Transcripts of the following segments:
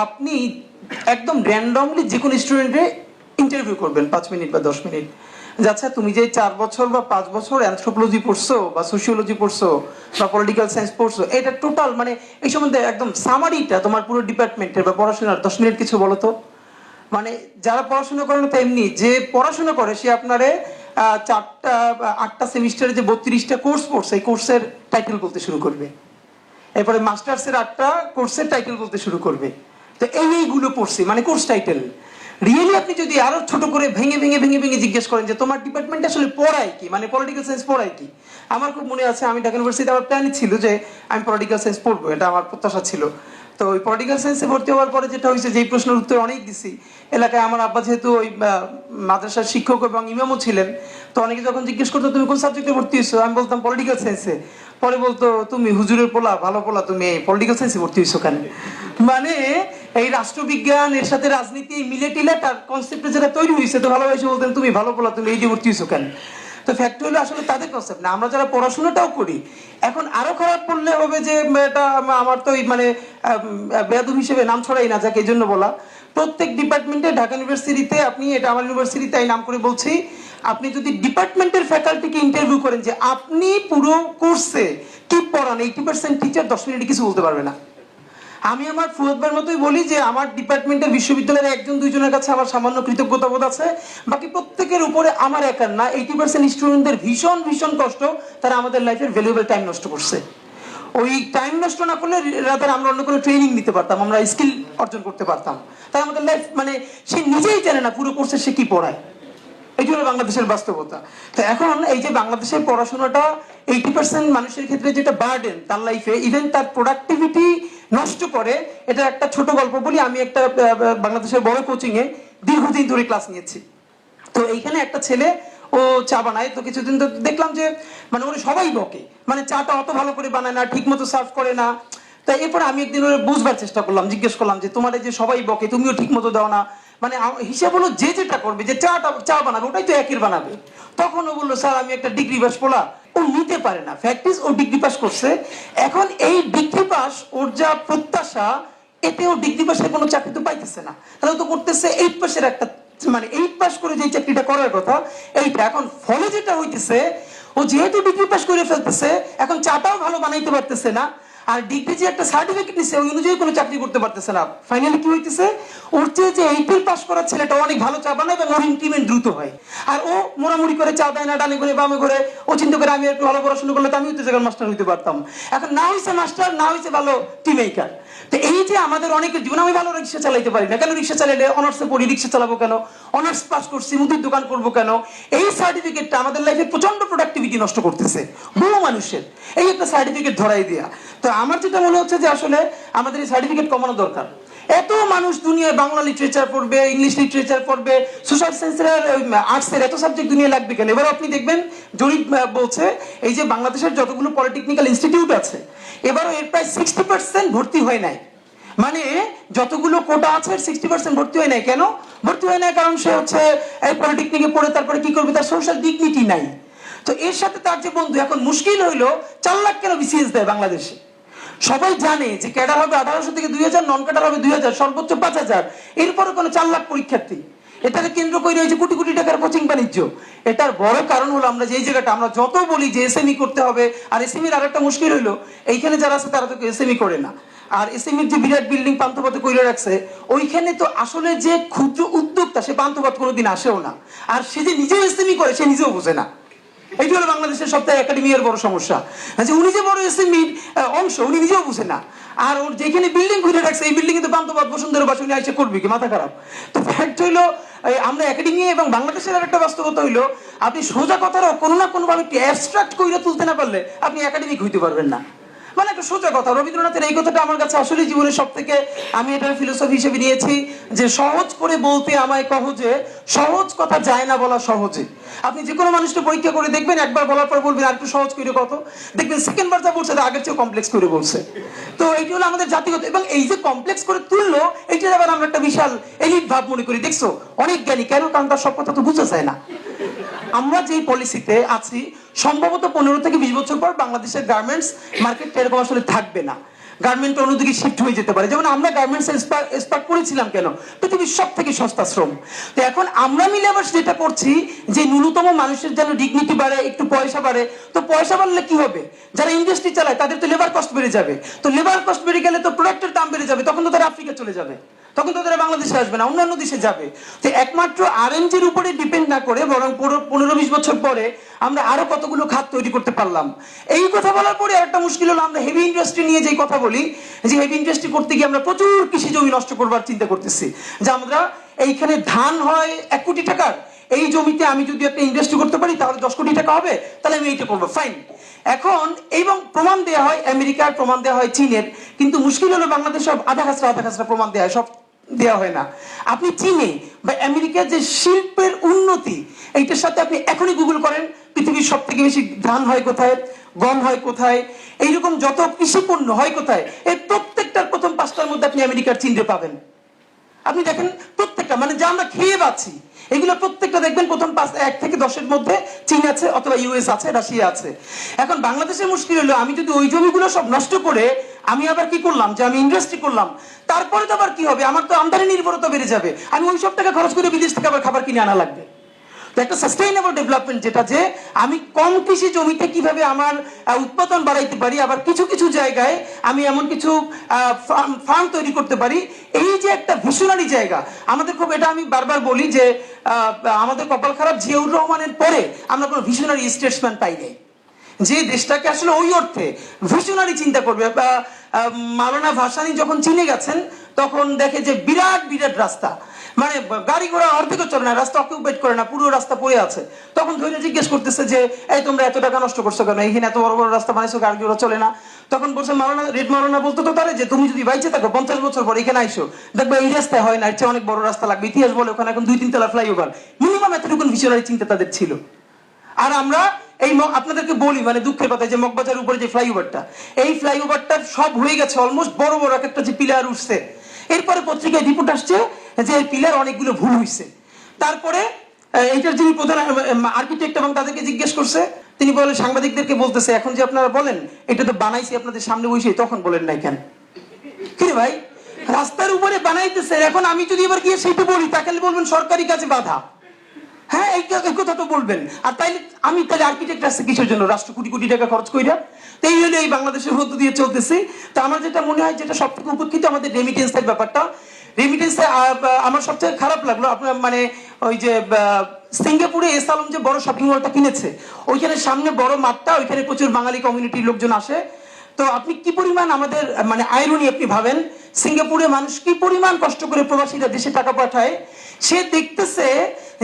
আপনি একদম র্যান্ডমলি যে কোনো স্টুডেন্টে ইন্টারভিউ করবেন 5 মিনিট বা 10 মিনিট, আচ্ছা তুমি যে 4 বছর বা 5 বছর অ্যানথ্রোপোলজি পড়ছো বা সোশিওলজি পড়ছো বা পলিটিক্যাল সায়েন্স পড়ছো, এটা টোটাল মানে এই সম্বন্ধে একদম সামারিটা তোমার পুরো ডিপার্টমেন্টের বা পড়াশোনার 10 মিনিট কিছু বলো তো। মানে যারা পড়াশোনা করে না, তো এমনি যে পড়াশোনা করে সে আপনারে 4টা 8টা সেমিস্টারে যে 32টা কোর্স পড়ছে, এই কোর্সের টাইটেল বলতে শুরু করবে। এরপরে মাস্টার্সের 8টা কোর্সের টাইটেল বলতে শুরু করবে। তো এইগুলো পড়ছি মানে কোর্স টাইটেল। রিয়েলি আপনি যদি আরো ছোট করে ভেঙে ভেঙে ভেঙে ভেঙে জিজ্ঞেস করেন যে তোমার ডিপার্টমেন্ট আসলে পড়ায় কি, মানে পলিটিক্যাল সায়েন্স পড়ায় কি। আমার খুব মনে আছে, আমি ঢাকা ইউনিভার্সিটিতে আমার প্ল্যানই ছিল যে আমি পলিটিক্যাল সায়েন্স পড়বো, এটা আমার প্রত্যাশা ছিল। তো ওই পলিটিক্যাল সায়েন্সে ভর্তি হওয়ার পরে যেটা হয়েছে, যেই প্রশ্নের উত্তর অনেক দিছি, এলাকায় আমার আব্বা যেহেতু ওই মাদ্রাসার শিক্ষক এবং ইমামও ছিলেন, তো অনেকে যখন জিজ্ঞেস করতো তুমি কোন সাবজেক্টে ভর্তি হয়েছো, আমি বলতাম পলিটিক্যাল সায়েন্সে। পরে বলতো তুমি হুজুরের পোলা, ভালো পোলা, তুমি এই পলিটিক্যাল সায়েন্সে ভর্তি হয়েছো কেন। মানে এই রাষ্ট্রবিজ্ঞান এর সাথে রাজনীতি মিলে টিলে তার কনসেপ্টে যেটা তৈরি হয়েছে, তো ভালোবাসে বলতেন তুমি ভালো পোলা, তুমি এই দিয়ে ভর্তি হয়েছো কেন। তো ফ্যাক্ট হলো আসলে তাদের কনসেপ্ট না, আমরা যারা পড়াশোনাটাও করি। এখন আরো খারাপ পড়লে হবে যে এটা আমার তো মানে বেয়াদব হিসেবে নাম ছড়াই না যাকে, এই জন্য বলা। প্রত্যেক ডিপার্টমেন্টে ঢাকা ইউনিভার্সিটিতে আপনি, এটা আমার ইউনিভার্সিটিতে তাই নাম করে বলছি, আপনি যদি ডিপার্টমেন্টের ফ্যাকাল্টিকে ইন্টারভিউ করেন যে আপনি পুরো কোর্সে কি পড়ান, 80% টিচার 10 মিনিটে কিছু বলতে পারবে না। আমি আমার ফুয়াদবার মতোই বলি যে আমার ডিপার্টমেন্টের বিশ্ববিদ্যালয়ের 1-2 জনের কাছে আমার সামান্য কৃতজ্ঞতা বোধ আছে, বাকি প্রত্যেকের উপরে আমার একার না, 80% স্টুডেন্টদের ভীষণ ভীষণ কষ্ট, তারা আমাদের লাইফের ভ্যালুয়েবল টাইম নষ্ট করছে। ওই টাইম নষ্ট না করলে রাদার আমরা অন্য কোনো ট্রেনিং নিতে পারতাম, আমরা স্কিল অর্জন করতে পারতাম। তাই আমাদের লাইফ মানে সে নিজেই জানে না পুরো কোর্সে সে কি পড়ায়। এটি হলো বাংলাদেশের বাস্তবতা। তো এখন এই যে বাংলাদেশের পড়াশোনাটা 80% মানুষের ক্ষেত্রে যেটা বার্ডেন তার লাইফে, ইভেন তার প্রোডাক্টিভিটি নষ্ট করে। এটা একটা ছোট গল্প বলি, আমি একটা বাংলাদেশের বড় কোচিং এ দীর্ঘদিন ধরে ক্লাস নিয়েছি। তো এইখানে একটা ছেলে ও চা বানায়, তো কিছুদিন তো দেখলাম যে মানে ওরা সবাই বকে, মানে চাটা অত ভালো করে বানায় না, ঠিক মতো সার্ভ করে না। তাই এরপর আমি একদিন ওরা বুঝবার চেষ্টা করলাম, জিজ্ঞেস করলাম যে তোমার এই যে সবাই বকে, তুমিও ঠিক মতো দাও না, মানে হিসাব হলো যে যেটা করবে, যে চা বানাবে ওটাই তো একই বানাবে। তখন ও বললো স্যার আমি একটা ডিগ্রি পাস পোলা, ও নিতে পারে না। ফ্যাক্ট ইজ ও ডিগ্রি পাস করছে। এখন এই ডিগ্রি পাস ওর যা প্রত্যাশা, এতে ও ডিগ্রি পাসের কোনো চাকরি তো পাইতেছে না, তাহলে তো করতেছে 8 পাসের একটা, মানে 8 পাস করে যে চাকরিটা করার কথা এইটা। এখন ফলে যেটা হইতেছে, ও যেহেতু ডিগ্রি পাস করে ফেলতেছে, এখন চাটাও ভালো বানাইতে পারতেছে না, আর ডিগ্রি যে একটা সার্টিফিকেট নিছে ওই অনুযায়ী কোনো চাকরি করতে পারতেছে না। ফাইনালি কি হইতেছে, ওর চেয়ে যে 8 পাস করা ছেলেটা অনেক ভালো চা বানায় এবং ওর ইনক্রিমেন্ট দ্রুত হয়, আর ও মোড়ামুড়ি করে চা দেয় না, ডানে করে বামে করে। ও চিন্তা করে আমি একটু ভালো পড়াশোনা করলে তো আমি হইতে জায়গার মাস্টার হইতে পারতাম। এখন না হইছে মাস্টার, না হইছে ভালো টি মেকার। তো এই যে আমাদের অনেকের জীবন, আমি ভালো রিক্সা চালাইতে পারি না, কেন রিক্সা চালাইলে অনার্সে পড়ি, রিক্সা চালাবো কেন, অনার্স পাস করছি মুদির দোকান করবো কেন। এই সার্টিফিকেটটা আমাদের লাইফে প্রচন্ড প্রোডাক্টিভিটি নষ্ট করতেছে বহু মানুষের, এই একটা সার্টিফিকেট ধরাই দেয়া। তো আমার যেটা মনে হচ্ছে যে আসলে আমাদের এই সার্টিফিকেট কমানো দরকার। এত মানুষ দুনিয়ায় বাংলা লিটারেচার পড়বে, ইংলিশ লিটারেচার পড়বে, সোশ্যাল সায়েন্সের আর্টসের এত সাবজেক্ট দুনিয়ায় লাগবে কেন। এবার আপনি দেখবেন জরিপ বলছে এই যে বাংলাদেশের যতগুলো পলিটেকনিক্যাল ইনস্টিটিউট আছে, এবারও এর প্রায় 60% ভর্তি হয় নাই। মানে যতগুলো কোটা আছে 60% ভর্তি হয় নাই। কেন ভর্তি হয় নাই? কারণ সে হচ্ছে এই পলিটেকনিকে পড়ে তারপরে কি করবে, তার সোশ্যাল ডিগনিটি নাই। তো এর সাথে তার যে বন্ধু, এখন মুশকিল হইলো 4 লাখ কেন বিসিএস দেয় বাংলাদেশে। সবাই জানে যে ক্যাডার হবে 1800 থেকে 2000, নন ক্যাডার হবে 2000, সর্বোচ্চ 5000, এরপরে কোনো 4 লাখ পরীক্ষার্থী। এটাকে কেন্দ্র করে রয়েছে কোটি কোটি টাকার কোচিং বাণিজ্য। এটার বড় কারণ হলো আমরা যে জায়গাটা, আমরা যত বলি যে এসএমই করতে হবে, আর এসএমইর আরেকটা মুশকিল হইলো এইখানে যারা আছে তারা তো এসএমই করে না। আর এসএমইর যে বিরাট বিল্ডিং পান্থপথে কইরে রাখছে, ওইখানে তো আসলে যে ক্ষুদ্র উদ্যোক্তা সে পান্থপথ কোনোদিন আসেও না, আর সে যে নিজেও এসএমই করে সে নিজেও বোঝে না। এইটা হলো বাংলাদেশের সপ্তাহে একাডেমির বড় সমস্যা, যে উনি যে বড় এসএমইর অংশ উনি নিজেও বুঝে না। আর ওর যেখানে বিল্ডিং ঘুরে রাখছে এই বিল্ডিং কিন্তু পান্থপথ বসুন্ধরা বাসী উনি এসে করবে কি, মাথা খারাপ। তো ফ্যাক্ট হইলো আমরা একাডেমি এবং বাংলাদেশের আর একটা বাস্তবতা হইলো, আপনি সোজা কথারও কোনো না কোনো ভাবে অ্যাবস্ট্রাক্ট কইরা তুলতে না পারলে আপনি একাডেমিক হইতে পারবেন না। মানে একটা সোজা কথা, রবীন্দ্রনাথের এই কথাটা আমার কাছে আসলে জীবনের সব থেকে, আমি এটার ফিলোসফি হিসেবে নিয়েছি যে সহজ করে বলতে আমায় কহ যে সহজ কথা যায় না বলা সহজে। আপনি যে কোনো মানুষকে পরীক্ষা করে দেখবেন, একবার বলার পর বলবেন আর একটু সহজ করে কত, দেখবেন সেকেন্ড বার যা বলছে আগের চেয়ে কমপ্লেক্স করে বলছে। তো এইটি হলো আমাদের জাতিগত, এবং এই যে কমপ্লেক্স করে তুললো এইটার আবার আমরা একটা বিশাল এলিট ভাব মনে করি। দেখছো অনেক জ্ঞানী, কেন? কারণ তার সব কথা তো বুঝতে চায় না। আমরা যেই পলিসিতে আছি সম্ভবত 15 থেকে 20 বছর পর বাংলাদেশের গার্মেন্টস মার্কেট এরকম আসলে থাকবে না। গার্মেন্ট অন্যদিকে শিফট হয়ে যেতে পারে। যেমন আমরা গার্মেন্টস এক্সপার্ট করেছিলাম কেন, পৃথিবীর সব থেকে সস্তা শ্রম। তো এখন আমরা মিলে আবার যেটা করছি যে ন্যূনতম মানুষের যেন ডিগনিটি বাড়ে, একটু পয়সা বাড়ে। তো পয়সা বাড়লে কি হবে, যারা ইন্ডাস্ট্রি চালায় তাদের তো লেবার কস্ট বেড়ে যাবে, তো লেবার কস্ট বেড়ে গেলে তো প্রোডাক্টের দাম বেড়ে যাবে, তখন তো তারা আফ্রিকা চলে যাবে, তখন তো তারা বাংলাদেশে আসবে না, অন্যান্য দেশে যাবে। তো একমাত্র আরএনজির উপরে ডিপেন্ড না করে বরং 15-20 বছর পরে আমরা আরো কতগুলো খাত তৈরি করতে পারলাম। এই কথা বলার পরে একটা মুশকিল হলো, আমরা হেভি ইন্ডাস্ট্রি নিয়ে যে কথা বলি, যে হেভি ইন্ডাস্ট্রি করতে গিয়ে আমরা প্রচুর কৃষি জমি নষ্ট করবার চিন্তা করতেছি। যে আমরা এইখানে ধান হয় 1 কোটি টাকার, এই জমিতে আমি যদি একটা ইন্ডাস্ট্রি করতে পারি তাহলে 10 কোটি টাকা হবে, তাহলে আমি এইটা করবো, ফাইন। এখন এবং প্রমাণ দেওয়া হয় আমেরিকার, প্রমাণ দেওয়া হয় চীনের, কিন্তু মুশকিল হলো বাংলাদেশ সব আধা খাসরা প্রমাণ দেওয়া হয়, সব দেওয়া হয় না। আপনি চীনে বা আমেরিকার যে শিল্পের উন্নতি, এইটার সাথে আপনি এখনই গুগল করেন পৃথিবীর সব থেকে বেশি ধান হয় কোথায়, গম হয় কোথায়, এইরকম যত কৃষি পণ্য হয় কোথায়, এই প্রত্যেকটার প্রথম 5টার মধ্যে আপনি আমেরিকার চীনরে পাবেন। আপনি দেখেন প্রত্যেকটা, মানে যা আমরা খেয়ে পাচ্ছি এগুলো প্রত্যেকটা দেখবেন প্রথম 1 থেকে 10-এর মধ্যে চীন আছে, অথবা ইউএস আছে, রাশিয়া আছে। এখন বাংলাদেশের মুশকিল হলো, আমি যদি ওই জমিগুলো সব নষ্ট করে আমি আবার কি করলাম, যে আমি ইন্ডাস্ট্রি করলাম, তারপরে তো আবার কি হবে, আমার তো আমদানি নির্ভরতা বেড়ে যাবে, আমি ওই সব টাকা খরচ করে বিদেশ থেকে আবার খাবার কিনে আনা লাগবে। একটা সাস্টেইনেবল ডেভেলপমেন্ট, যেটা যে আমি কম কৃষি জমিতে কিভাবে আমার উৎপাদন বাড়াইতে পারি, আবার কিছু কিছু জায়গায় আমি এমন কিছু ফার্ম তৈরি করতে পারি, এই যে একটা ভিশনারি জায়গা আমাদের খুব, এটা আমি বারবার বলি যে আমাদের কপাল খারাপ, জিয়াউর রহমানের পরে আমরা কোনো ভিশনারি স্টেটসম্যান পাই নাই, যে দেশটাকে আসলে ওই অর্থে ভিশনারি চিন্তা করবে। মাওলানা ভাসানী যখন চীনে গেছেন তখন দেখে যে বিরাট বিরাট রাস্তা, মানে গাড়ি ঘোড়া অর্ধেকও চলে না, রাস্তা অকুপেট করে না, পুরো রাস্তা পড়ে আছে। তখন ধরে জিজ্ঞেস করতেছে যে এই তোমরা এত টাকা নষ্ট করছো কেন, এখানে এত বড় বড় রাস্তা বানাইছো, গাড়ি ঘোড়া চলে না। তখন বলছে মাওলানা, রেড মাওলানা বলতো তো তারে যে তুমি যদি বাইচে থাকো 50 বছর পর এখানে আইসো, দেখবে এই রাস্তায় হয় না, এর চেয়ে অনেক বড় রাস্তা লাগবে। ইতিহাস বলে ওখানে এখন 2-3 তলা ফ্লাইওভার, মিনিমাম এতটুকু ভিশনারি চিন্তা তাদের ছিল। আর আমরা এই আপনাদেরকে বলি, মানে দুঃখের কথা, যে মগবাজারের উপরে যে ফ্লাইওভারটা, এই ফ্লাইওভারটা সব হয়ে গেছে অলমোস্ট, বড় বড় একটা যে পিলার উঠছে, এরপরে পত্রিকায় রিপোর্ট আসছে যে এই পিলার অনেকগুলো ভুল হয়েছে। তারপরে এইটার যিনি প্রধান আর্কিটেক্ট এবং তাদেরকে জিজ্ঞেস করছে, তিনি বলে সাংবাদিকদেরকে বলতেছে, এখন যে আপনারা বলেন এটা তো বানাইছি আপনাদের সামনে বসে, তখন বলেন নাই কেন? কি রে ভাই, রাস্তার উপরে বানাইতেছে, এখন আমি যদি এবার গিয়ে সেইটা বলি তাহলে বলবেন সরকারি কাজে বাধা। হ্যাঁ, এই কথা তো বলবেন। আর তাইলে আমি তাহলে আর্কিটেক্ট আসছে কিসের জন্য, রাষ্ট্র কোটি কোটি টাকা খরচ কইরা? তো এই হলে এই বাংলাদেশের মধ্য দিয়ে চলতেছে। তো আমার যেটা মনে হয়, যেটা সব থেকে উপেক্ষিত, আমাদের রেমিটেন্সের ব্যাপারটা। রেমিটেন্সে আমার সবচেয়ে খারাপ লাগলো আপনার, মানে ওই যে সিঙ্গাপুরে এস আলম যে বড় শপিং মলটা কিনেছে, ওইখানে সামনে বড় মাঠটা, ওইখানে প্রচুর বাঙালি কমিউনিটির লোকজন আসে। তো আপনি কি পরিমাণ আমাদের, মানে আইরনি আপনি ভাবেন, সিঙ্গাপুরে মানুষ কি পরিমাণ কষ্ট করে প্রবাসীরা দেশে টাকা পাঠায়, সে দেখতেছে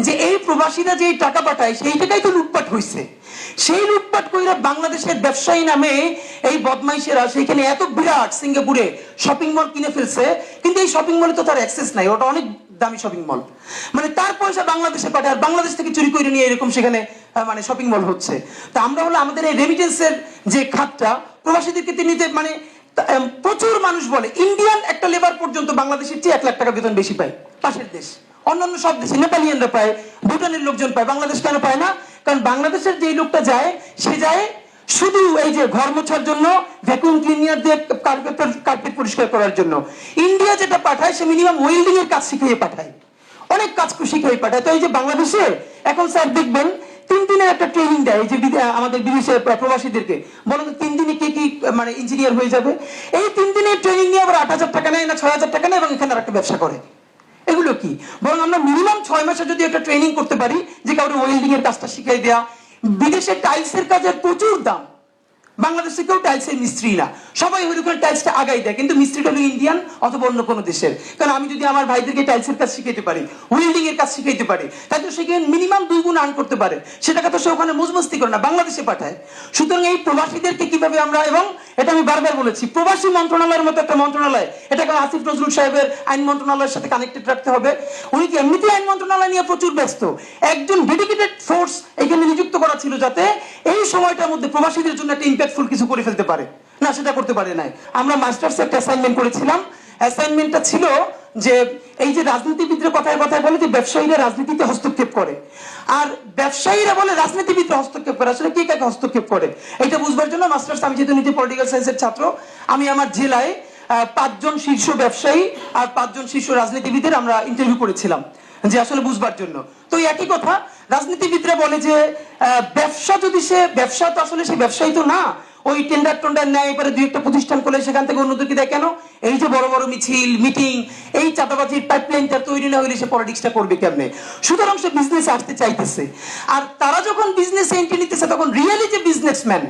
যে এই প্রবাসীরা যে টাকা পাঠায় সেই টাকাই তো লুটপাট হয়েছে। সেই লুটপাট কইরা বাংলাদেশের ব্যবসায়ী নামে এই বদমাইশেরা সেইখানে এত বিরাট সিঙ্গাপুরে শপিং মল কিনে ফেলছে, কিন্তু এই শপিং মলে তো তার অ্যাক্সেস নাই, ওটা অনেক দামি শপিং মল, মানে তার পয়সা বাংলাদেশে পাঠায়, আর বাংলাদেশ থেকে চুরি করে নিয়ে এরকম সেখানে মানে শপিং মল হচ্ছে। তা আমরা হলো আমাদের এই রেমিটেন্সের যে খাতটা প্রবাসীদেরকে নিতে, মানে প্রচুর মানুষ বলে ইন্ডিয়ান একটা লেবার পর্যন্ত বাংলাদেশের চেয়ে 1 লাখ টাকা বেতন বেশি পায় পাশের দেশ, অন্যান্য সব দেশে নেপালিয়ানরা পায়, ভুটানের লোকজন পায়, বাংলাদেশ কেন পায় না? কারণ বাংলাদেশের যে লোকটা যায়, সে যায় শুধু এই যে ঘর মোছার জন্য, ভ্যাকুয়াম ক্লিনার দিয়ে কার্পেট পরিষ্কার করার জন্য। ইন্ডিয়া যেটা পাঠায় সে মিনিমাম ওয়েল্ডিং এর কাজ শিখিয়ে পাঠায়, অনেক কাজ শিখিয়ে পাঠায়। তো এই যে বাংলাদেশে এখন স্যার দেখবেন 3 দিনের একটা ট্রেনিং দেয়, এই যে আমাদের বিদেশে প্রবাসীদেরকে, বলেন 3 দিনে কে কি মানে ইঞ্জিনিয়ার হয়ে যাবে। এই 3 দিনের ট্রেনিং নিয়ে আবার 8,000 টাকা নেয় না 6,000 টাকা নেয়, এবং এখানে আর একটা ব্যবসা করে। এগুলো কি? বরং আমরা মিনিমাম 6 মাসে যদি একটা ট্রেনিং করতে পারি, যে কাউকে ওয়েল্ডিং এর কাজটা শিখিয়ে দেওয়া। বিদেশে টাইলসের কাজের প্রচুর দাম, বাংলাদেশে কেউ টাইলসের মিস্ত্রি না, সবাই ওইরকম টাইলসটা আগাই দেয়, কিন্তু মিস্ত্রিটা হলো ইন্ডিয়ান অথবা অন্য কোনো দেশের। কারণ আমি যদি আমার ভাইদেরকে টাইলসের কাজ শিখাইতে পারি, ওয়েল্ডিং এর কাজ শিখাইতে পারি, তাই তো সেখানে মিনিমাম 2 গুণ আর্ন করতে পারে, সেটাকে তো সে ওখানে মজমস্তি করে না, বাংলাদেশে পাঠায়। সুতরাং এই প্রবাসীদেরকে কিভাবে আমরা, এবং এটা আমি বারবার বলেছি, প্রবাসী মন্ত্রণালয়ের মতো একটা মন্ত্রণালয়, এটাকে আসিফ নজরুল সাহেবের আইন মন্ত্রণালয়ের সাথে কানেক্টেড রাখতে হবে। উনি কি এমনিতেই আইন মন্ত্রণালয় নিয়ে প্রচুর ব্যস্ত, একজন ডেডিকেটেড ফোর্স এখানে নিযুক্ত করা ছিল, যাতে এই সময়টার মধ্যে প্রবাসীদের জন্য একটা ইম্প্যাক্টফুল কিছু করে ফেলতে পারে। না, সেটা করতে পারে নাই। আমরা মাস্টার্স একটা অ্যাসাইনমেন্ট করেছিলাম অ্যাসাইনমেন্টটা ছিল যে এই যে রাজনীতিবিদরা কথায় কথায় বলে যে ব্যবসায়ীরা রাজনীতিতে হস্তক্ষেপ করে, আর ব্যবসায়ীরা বলে রাজনীতিবিদরা হস্তক্ষেপ করে, আসলে কে কাকে হস্তক্ষেপ করে এটা বুঝবার জন্য মাস্টার্স, আমি যেহেতু নিজে পলিটিক্যাল সায়েন্সের ছাত্র, আমি আমার জেলায় 5 জন শীর্ষ ব্যবসায়ী আর 5 জন শীর্ষ রাজনীতিবিদের আমরা ইন্টারভিউ করেছিলাম যে আসলে বুঝবার জন্য। তো একই কথা, রাজনীতিবিদরা বলে যে ব্যবসা যদি সে ব্যবসা, তো আসলে সে ব্যবসায়ী তো না, ওই টেন্ডার টেন্ডার নেয়, এবারে দুই একটা প্রতিষ্ঠান করলে সেখান থেকে অন্যদেরকে দেয় কেন? এই যে বড় বড় মিছিল মিটিং, এই চাঁদাবাজির পাইপলাইনটা তৈরি না হলে সে পলিটিক্সটা করবে কেমনে? সুতরাং সে বিজনেসে আসতে চাইতেছে। আর তারা যখন বিজনেসে এন্ট্রি নিতেছে তখন রিয়েলি যে বিজনেসম্যান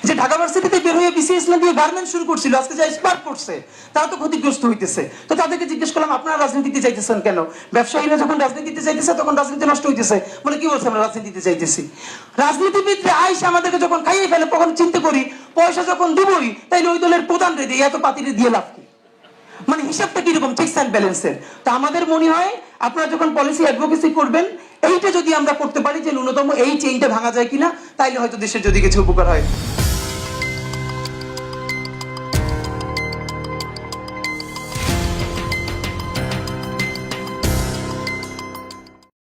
যে ঢাকা ভার্সিটিতে বের হয়ে বিসিএস না দিয়ে গার্মেন্টস শুরু করছিল, আজকে যা স্পার্ক করছে, তারা তো ক্ষতিগ্রস্ত হইতেছে। তো তাদেরকে জিজ্ঞেস করলাম আপনারা রাজনীতিতে চাইতেছেন কেন? ব্যবসায়ীরা যখন রাজনীতিতে চাইতেছে তখন রাজনীতি নষ্ট হইতেছে, বলে কি বলছে আমরা রাজনীতিতে চাইতেছি। রাজনীতিবিদরা আইসা আমাদেরকে যখন খাইয়ে ফেলে তখন চিন্তা করি পয়সা যখন দিবই তাইলে ওই দলের প্রধান রে দিয়ে এত পাতিরে দিয়ে লাভ কি? মানে হিসাবটা কিরকম, চেকস অ্যান্ড ব্যালেন্সের। তো আমাদের মনে হয় আপনারা যখন পলিসি অ্যাডভোকেসি করবেন, এইটা যদি আমরা করতে পারি যে ন্যূনতম এই চেইনটা ভাঙা যায় কিনা, তাইলে হয়তো দেশের যদি কিছু উপকার হয়।